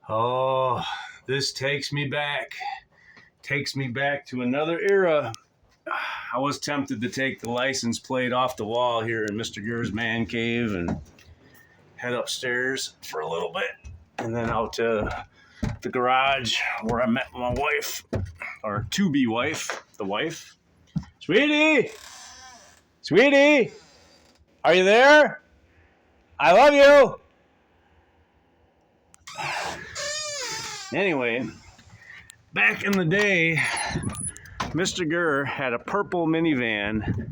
Oh, this takes me back. Takes me back to another era. I was tempted to take the license plate off the wall here in Mrgrrr's man cave and head upstairs for a little bit and then out to the garage where I met my wife, or to-be wife, the wife. Sweetie! Sweetie! Are you there? I love you! Anyway, back in the day, Mrgrrr had a purple minivan,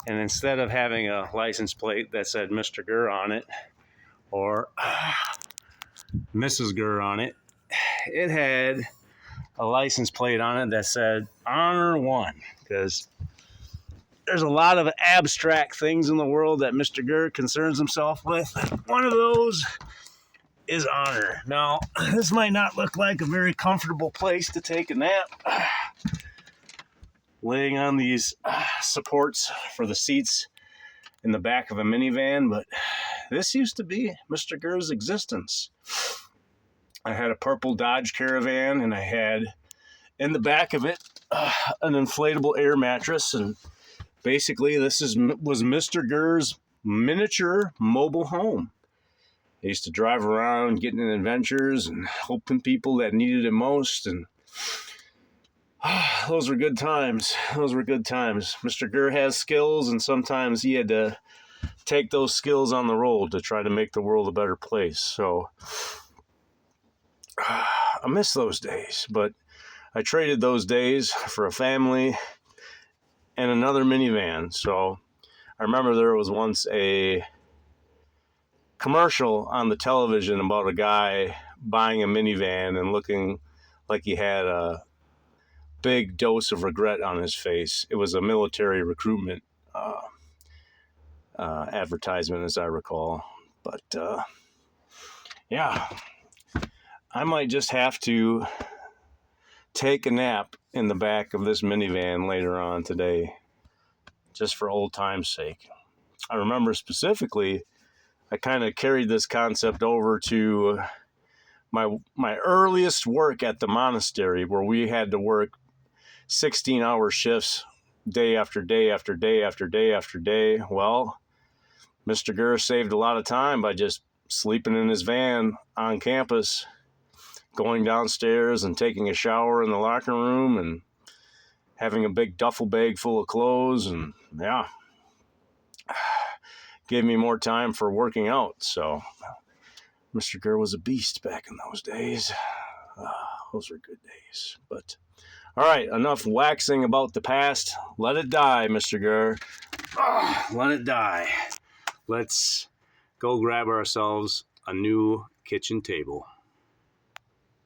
and instead of having a license plate that said Mrgrrr on it or Mrs. Grr on it, it had a license plate on it that said Honor 1, because there's a lot of abstract things in the world that Mrgrrr concerns himself with. One of those is honor. Now, this might not look like a very comfortable place to take a nap, laying on these supports for the seats in the back of a minivan, but this used to be Mrgrrr's existence. I had a purple Dodge Caravan, and I had in the back of it an inflatable air mattress, and basically this was Mrgrrr's miniature mobile home. I used to drive around getting in adventures and helping people that needed it most, and those were good times. Those were good times. Mrgrrrr has skills, and sometimes he had to take those skills on the road to try to make the world a better place. So I miss those days, but I traded those days for a family and another minivan. So I remember there was once a commercial on the television about a guy buying a minivan and looking like he had a big dose of regret on his face. It was a military recruitment advertisement, as I recall. But yeah, I might just have to take a nap in the back of this minivan later on today, just for old time's sake. I remember specifically, I kind of carried this concept over to my earliest work at the monastery, where we had to work 16-hour shifts day after day after day after day after day. Well, Mrgrrrr saved a lot of time by just sleeping in his van on campus, going downstairs and taking a shower in the locker room and having a big duffel bag full of clothes, and yeah, gave me more time for working out. So Mrgrrrr was a beast back in those days. Those were good days. But all right, enough waxing about the past. Let it die, Mrgrrrr. Let it die. Let's go grab ourselves a new kitchen table.